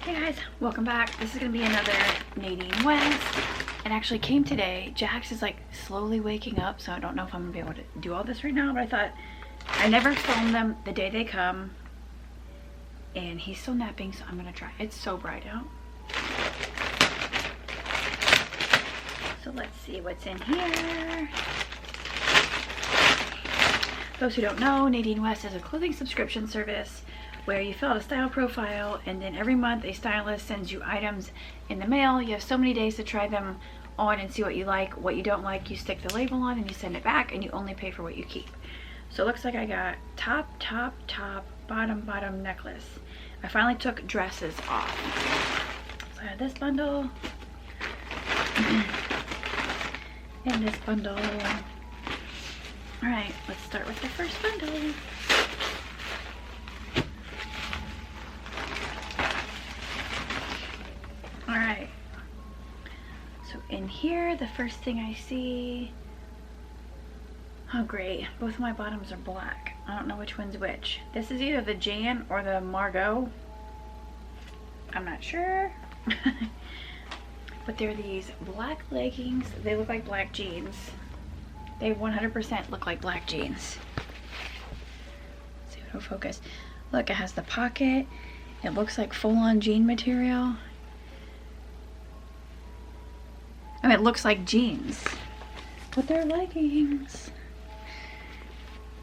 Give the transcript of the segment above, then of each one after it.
Hey guys, welcome back. This is gonna be another Nadine West. It actually came today. Jax is like slowly waking up, so I don't know if I'm gonna be able to do all this right now, but I thought I never film them the day they come, and he's still napping, so I'm gonna try. It's so bright out. So let's see what's in here. Those who don't know, Nadine West is a clothing subscription service where you fill out a style profile, and then every month a stylist sends you items in the mail. You have so many days to try them on and see what you like. What you don't like, you stick the label on and you send it back, and you only pay for what you keep. So it looks like I got top, bottom necklace. I finally took dresses off. So I have this bundle and this bundle. All right, let's start with the first bundle. All right, so in here, the first thing I see, oh great, both of my bottoms are black. I don't know which one's which. This is either the Jan or the Margot. I'm not sure. But they're these black leggings. They look like black jeans. They 100% look like black jeans. Let's see if it'll focus. Look, it has the pocket. It looks like full-on jean material. I mean, it looks like jeans, but they're leggings.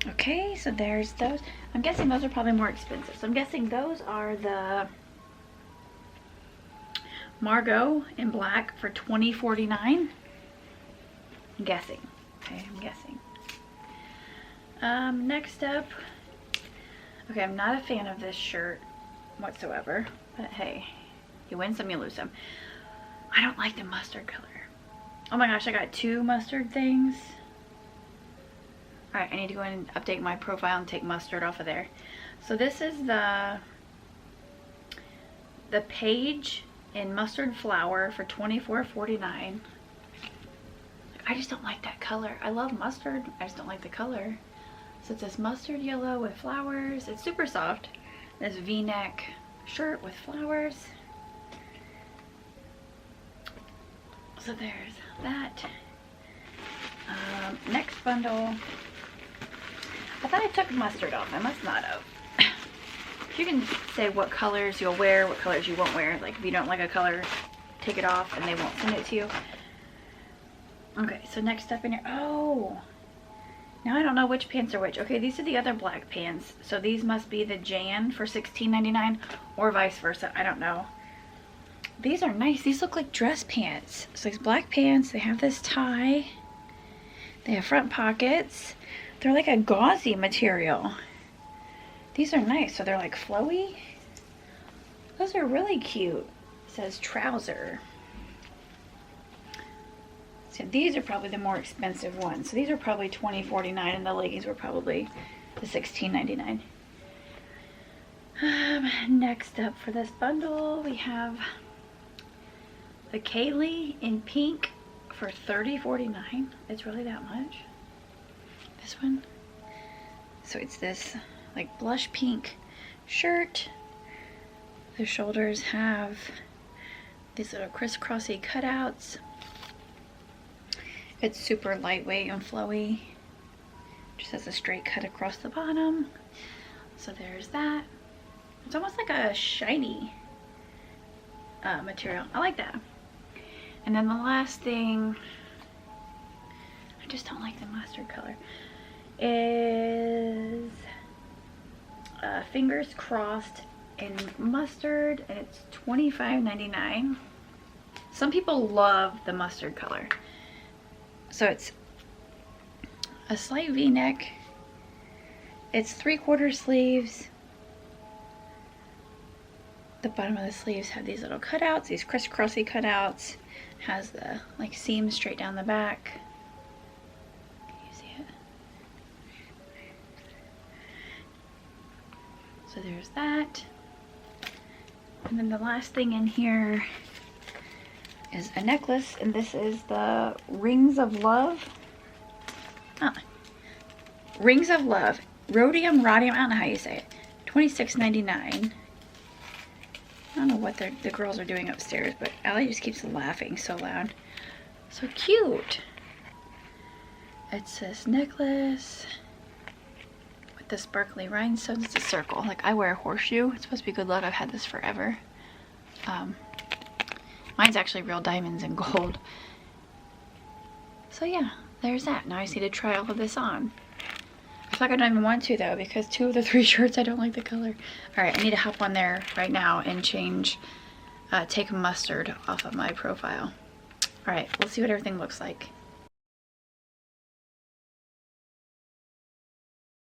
Okay, so there's those. I'm guessing those are probably more expensive. So I'm guessing those are the Margot in black for $20.49. I'm guessing. Okay, I'm guessing. Next up, okay, I'm not a fan of this shirt whatsoever, but hey, you win some, you lose some. I don't like the mustard color. Oh my gosh, I got two mustard things. All right, I need to go in and update my profile and take mustard off of there. So this is the page in mustard flower for $24.49. I just don't like that color. I love mustard, I just don't like the color. So it's this mustard yellow with flowers. It's super soft. This V-neck shirt with flowers. So there's that. Next bundle. I thought I took mustard off. I must not have. You can say what colors you'll wear, what colors you won't wear. Like if you don't like a color, take it off and they won't send it to you. Okay, so next up in here. Oh, now I don't know which pants are which. Okay, these are the other black pants. So these must be the Jan for $16.99 or vice versa. I don't know. These are nice. These look like dress pants. So these black pants, they have this tie. They have front pockets. They're like a gauzy material. These are nice. So they're like flowy. Those are really cute. It says trouser. So these are probably the more expensive ones. So these are probably $20.49 and the leggings were probably the $16.99. Next up for this bundle, we have the Kaylee in pink for $30.49. It's really that much. This one. So it's this like blush pink shirt. The shoulders have these little crisscrossy cutouts. It's super lightweight and flowy. Just has a straight cut across the bottom. So there's that. It's almost like a shiny material. I like that. And then the last thing, I just don't like the mustard color, is fingers crossed in mustard, and it's $25.99. Some people love the mustard color. So it's a slight V-neck. It's 3/4 sleeves. The bottom of the sleeves have these little cutouts, these crisscrossy cutouts. Has the like seams straight down the back. Can you see it? So there's that. And then the last thing in here is a necklace, and this is the Rings of Love. Rings of Love. Rhodium, I don't know how you say it. $26.99. I don't know know what the girls are doing upstairs, but Allie just keeps laughing so loud. So cute. It's this necklace with the sparkly rhinestones. It's a circle. Like, I wear a horseshoe. It's supposed to be good luck. I've had this forever. Mine's actually real diamonds and gold. So yeah, there's that. Now I just need to try all of this on. I feel like I don't even want to though, because 2 of the 3 shirts I don't like the color. Alright, I need to hop on there right now and change, take mustard off of my profile. Alright, we'll see what everything looks like.